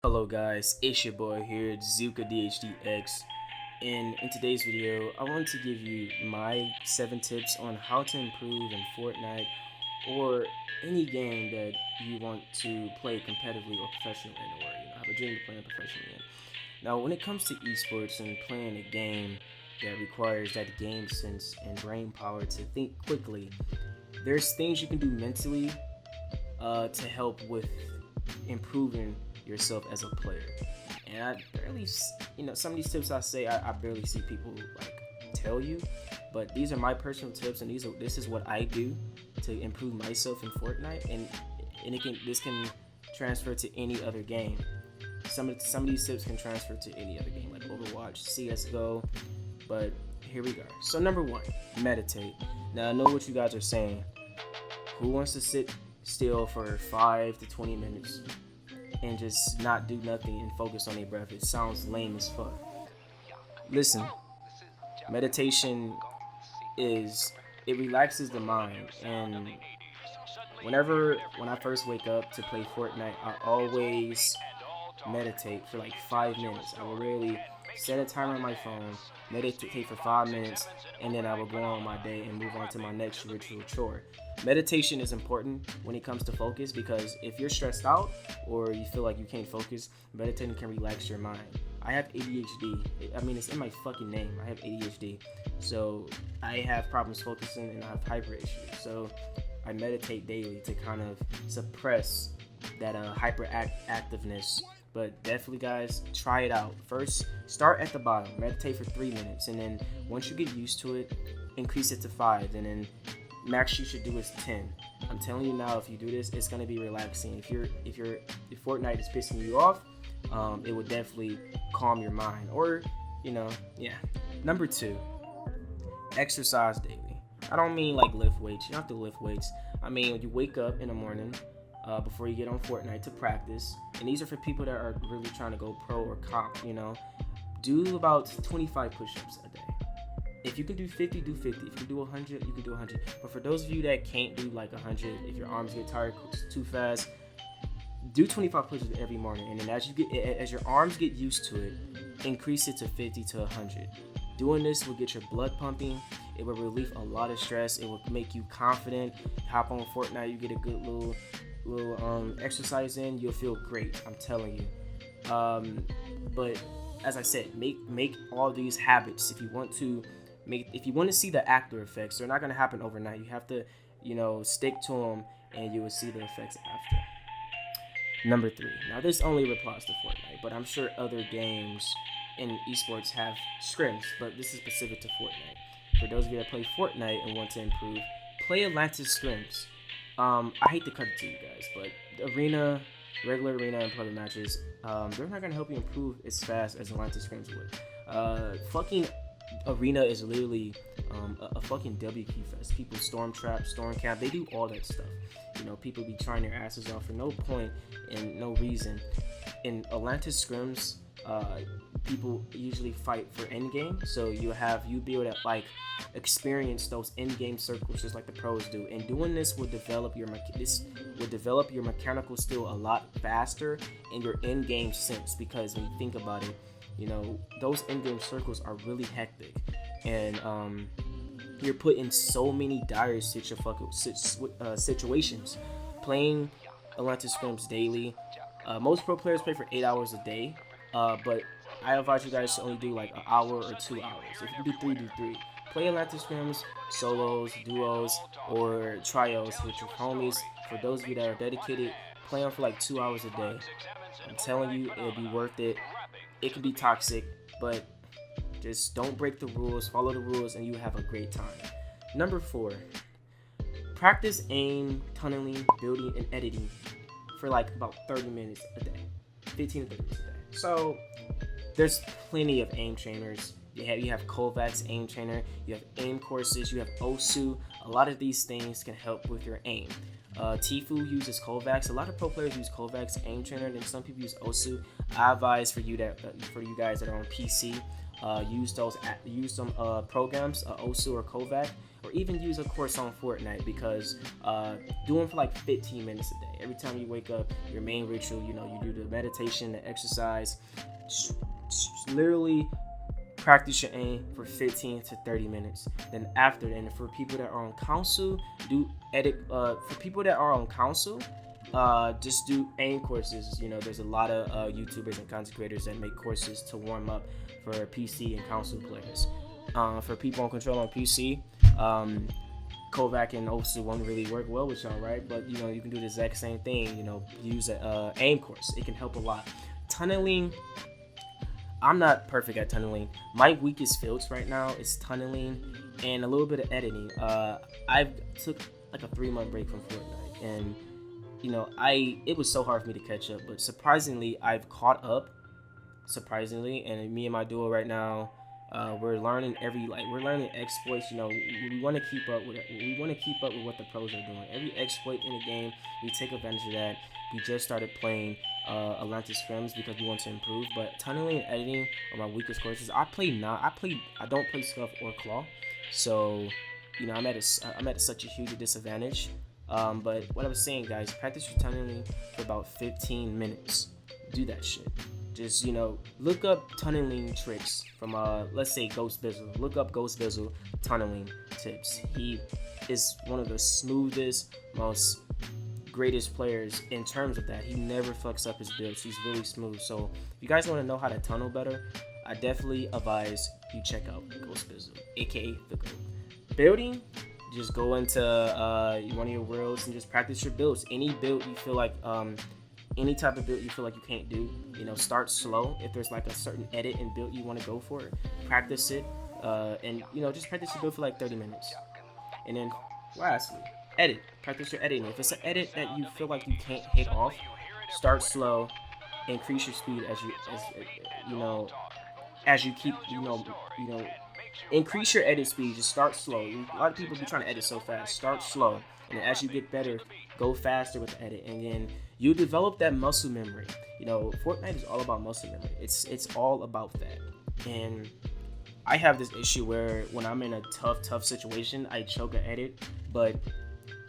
Hello guys, it's your boy here, ZukaDHDX, and in today's video, I want to give you my 7 tips on how to improve in Fortnite or any game that you want to play competitively or professionally in, or have a dream of playing professionally in. Now, when it comes to esports and playing a game that requires that game sense and brain power to think quickly, there's things you can do mentally to help with improving yourself as a player. And I barely, some of these tips I say, I barely see people like tell you, but these are my personal tips, and this is what I do to improve myself in Fortnite, and this can transfer to any other game. Some of these tips can transfer to any other game like Overwatch, CSGO, but here we go. So number 1, meditate. Now I know what you guys are saying. Who wants to sit still for 5 to 20 minutes and just not do nothing and focus on your breath? It sounds lame as fuck. Listen, meditation it relaxes the mind, and when I first wake up to play Fortnite, I always meditate for like 5 minutes. I will rarely set a timer on my phone, meditate for 5 minutes, and then I will go on my day and move on to my next ritual chore. Meditation is important when it comes to focus, because if you're stressed out or you feel like you can't focus, meditating can relax your mind. I have ADHD. I mean, it's in my fucking name. I have ADHD. So I have problems focusing, and I have hyper issues. So I meditate daily to kind of suppress that hyperactiveness. But definitely, guys, try it out. First, start at the bottom. Meditate for 3 minutes, and then once you get used to it, increase it to 5, and then max you should do is 10. I'm telling you now, if you do this, it's gonna be relaxing. If Fortnite is pissing you off, it would definitely calm your mind. Or, yeah. Number 2, exercise daily. I don't mean like lift weights. You don't have to lift weights. I mean, when you wake up in the morning, before you get on Fortnite to practice, and these are for people that are really trying to go pro or comp, do about 25 push-ups a day. If you can do 50, do 50. If you can do 100, you can do 100. But for those of you that can't do like 100, if your arms get tired too fast, do 25 push-ups every morning. And then as your arms get used to it, increase it to 50 to 100. Doing this will get your blood pumping. It will relieve a lot of stress. It will make you confident. Hop on Fortnite, you get a good little exercise in, you'll feel great. I'm telling you. But as I said, make all these habits. If you want to see the after effects, they're not going to happen overnight. You have to, stick to them, and you will see the effects after. Number 3. Now, this only applies to Fortnite, but I'm sure other games in esports have scrims, but this is specific to Fortnite. For those of you that play Fortnite and want to improve, play Atlantis scrims. I hate to cut it to you guys, but regular arena and public matches, they're not going to help you improve as fast as Atlantis scrims would. Fucking arena is literally a fucking WQ fest. People storm trap, storm camp, they do all that stuff. People be trying their asses off for no point and no reason. In Atlantis scrims, people usually fight for endgame, so you be able to like experience those in-game circles just like the pros do. And doing this will develop your mechanical skill a lot faster in your in-game sense, because when you think about it, those in-game circles are really hectic, and you're put in so many dire situations playing Atlantis scrims daily. Most pro players play for 8 hours a day, but I advise you guys to only do like an hour or 2 hours. If you can do 3, do 3. Play Atlantis scrims, solos, duos, or trios with your homies. For those of you that are dedicated, play them for like 2 hours a day. I'm telling you, it'll be worth it. It can be toxic, but just don't break the rules. Follow the rules, and you have a great time. Number 4, practice aim, tunneling, building, and editing for like about 30 minutes a day. 15 to 30 minutes a day. So there's plenty of aim trainers. You have Kovaak's aim trainer, you have aim courses, you have Osu. A lot of these things can help with your aim. Tfue uses Kovaak's. A lot of pro players use Kovaak's aim trainer, and some people use Osu. I advise for you guys that are on PC, use some programs, Osu or Kovaak. or even use a course on Fortnite, because do them for like 15 minutes a day. Every time you wake up, your main ritual, you do the meditation, the exercise, literally practice your aim for 15 to 30 minutes. Then after, and for people that are on council, do edit. For people that are on council, just do aim courses. There's a lot of YouTubers and content creators that make courses to warm up for PC and console players. For people on control on PC, kovaak and obviously won't really work well with y'all, right? But you can do the exact same thing. Use a aim course. It can help a lot. Tunneling, I'm not perfect at tunneling. My weakest fields right now is tunneling and a little bit of editing. I took like a 3-month break from Fortnite, and it was so hard for me to catch up, but surprisingly I've caught up. And me and my duo right now, we're learning exploits. We want to keep up with what the pros are doing. Every exploit in the game, we take advantage of that. We just started playing Atlantis Scrims because we want to improve, but tunneling and editing are my weakest courses. I don't play Scuff or Claw, so I'm at such a huge disadvantage. But what I was saying, guys, practice your tunneling for about 15 minutes. Do that shit. Just look up tunneling tricks from let's say Ghost Bizzle. Look up Ghost Bizzle tunneling tips. He is one of the smoothest, most greatest players in terms of that. He never fucks up his builds. He's really smooth. So if you guys want to know how to tunnel better, I definitely advise you check out Ghost Bizzle, aka the GOAT. Building, just go into one of your worlds and just practice your builds. Any build you feel like any type of build you feel like you can't do, start slow. If there's like a certain edit and build you want to go for, practice it, and just practice your build for like 30 minutes. And then lastly, edit. Practice your editing. If it's an edit that you feel like you can't hit off, start slow, increase your speed as you keep increase your edit speed. Just start slow. A lot of people be trying to edit so fast. Start slow, and as you get better, go faster with the edit, and then you develop that muscle memory. Fortnite is all about muscle memory. It's all about that. And I have this issue where when I'm in a tough situation, I choke an edit. But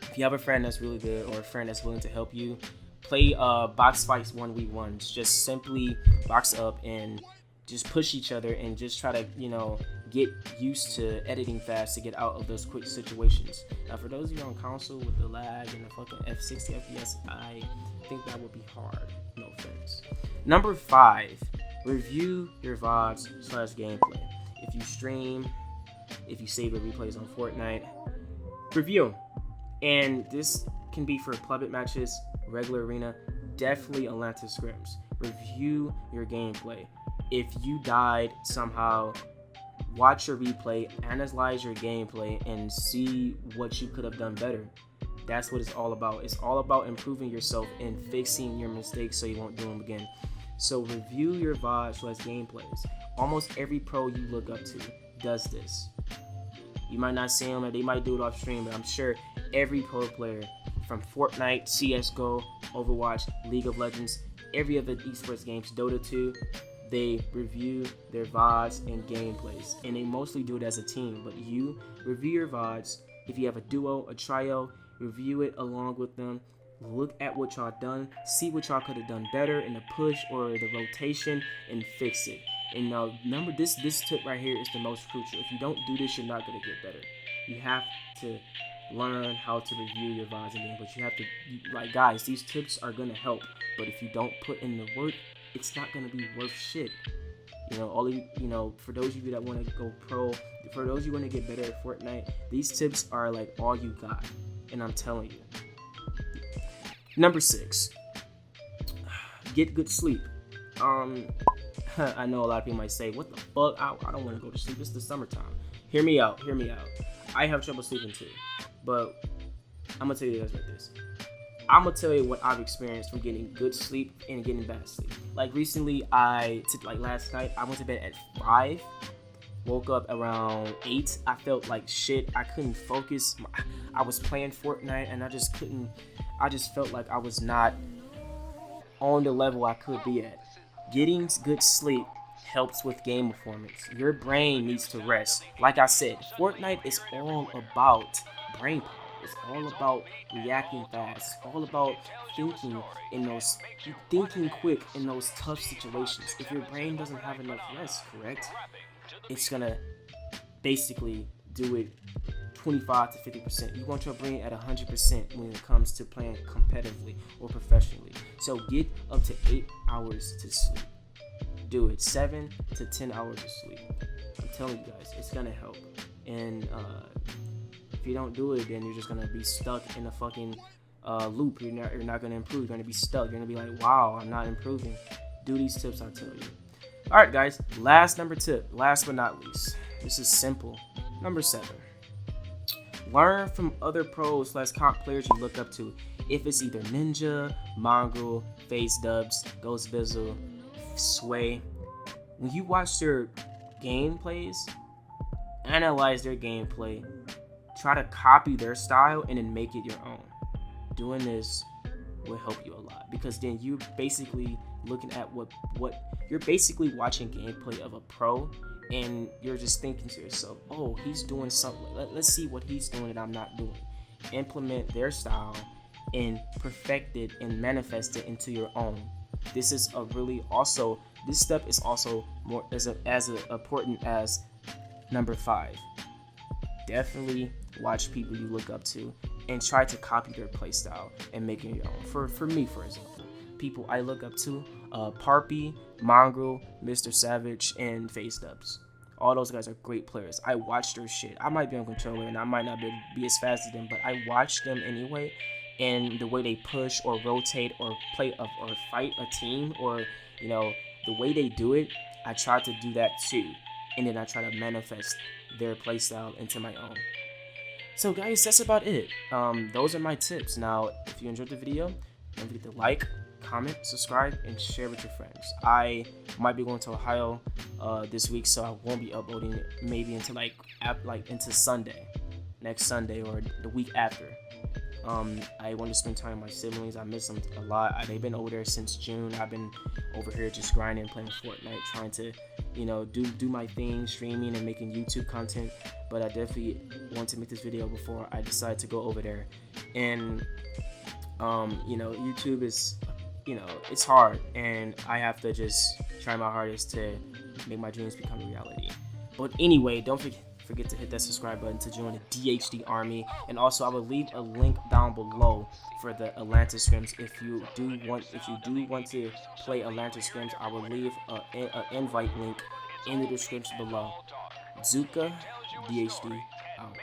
if you have a friend that's really good, or a friend that's willing to help you, play box fights 1v1. Just simply box up and just push each other and just try to get used to editing fast to get out of those quick situations. Now, for those of you on console with the lag and the fucking 60 FPS, I think that would be hard. No offense. Number 5, review your VODs/gameplay. If you stream, if you save your replays on Fortnite, review them. And this can be for plebit matches, regular arena, definitely Atlantis Scrims. Review your gameplay. If you died somehow, watch your replay, analyze your gameplay, and see what you could have done better. That's what it's all about. It's all about improving yourself and fixing your mistakes so you won't do them again. So review your VODs/gameplays. Almost every pro you look up to does this. You might not see them, or they might do it off stream, but I'm sure every pro player from Fortnite, CSGO, Overwatch, League of Legends, every other esports games, Dota 2, they review their VODs and gameplays, and they mostly do it as a team. But you review your VODs. If you have a duo, a trio, review it along with them. Look at what y'all done, see what y'all could have done better in the push or the rotation, and fix it. And now remember, this tip right here is the most crucial. If you don't do this, you're not gonna get better. You have to learn how to review your VODs and gameplays. You have to, guys, these tips are gonna help, but if you don't put in the work, it's not gonna be worth shit. For those of you that want to go pro, for those of you want to get better at Fortnite, these tips are like all you got, and I'm telling you. Number 6, get good sleep. I know a lot of people might say, what the fuck, I don't want to go to sleep, it's the summertime. Hear me out. I have trouble sleeping too, but I'm gonna tell you guys like this. I'm gonna tell you what I've experienced from getting good sleep and getting bad sleep. Like recently, last night, I went to bed at 5, woke up around 8. I felt like shit. I couldn't focus. I was playing Fortnite and I just felt like I was not on the level I could be at. Getting good sleep helps with game performance. Your brain needs to rest. Like I said, Fortnite is all about brain power. It's all about reacting fast. It's all about thinking quick in those tough situations. If your brain doesn't have enough rest, correct, it's gonna basically do it 25 to 50%. You want your brain at 100% when it comes to playing competitively or professionally. So get up to 8 hours to sleep. Do it 7 to 10 hours of sleep. I'm telling you guys, it's gonna help. And if you don't do it, then you're just gonna be stuck in a fucking loop. You're not gonna improve. You're gonna be stuck. You're gonna be like, wow, I'm not improving. Do these tips I tell you. All right, guys. Last but not least. This is simple. Number 7. Learn from other pros / comp players you look up to. If it's either Ninja, Mongrel, Face Dubs, Ghost Bizzle, Sway, when you watch their gameplays, analyze their gameplay, try to copy their style and then make it your own. Doing this will help you a lot, because then you're basically looking at what you're basically watching gameplay of a pro, and you're just thinking to yourself, oh, he's doing something. Let's see what he's doing that I'm not doing. Implement their style and perfect it and manifest it into your own. This is this step is also more as important as number 5. Definitely watch people you look up to and try to copy their play style and make it your own. For me, for example, people I look up to, Parpy, Mongrel, Mr. Savage, and Face Dubs. All those guys are great players. I watch their shit. I might be on controller and I might not be as fast as them, but I watch them anyway. And the way they push or rotate or play or fight a team, or the way they do it, I try to do that too. And then I try to manifest their playstyle into my own. So guys, that's about it. Those are my tips. Now, if you enjoyed the video, don't forget to like, comment, subscribe, and share with your friends. I might be going to Ohio this week, so I won't be uploading it maybe until into Sunday, next Sunday or the week after. I want to spend time with my siblings. I miss them a lot. They've been over there since June. I've been over here just grinding, playing Fortnite, trying to, do my thing, streaming and making YouTube content. But I definitely want to make this video before I decide to go over there. And, YouTube is, it's hard. And I have to just try my hardest to make my dreams become a reality. But anyway, don't forget to hit that subscribe button to join the DHD army, and also I will leave a link down below for the Atlanta scrims. If you do want to play Atlanta scrims, I will leave an invite link in the description below. Zuka DHD out.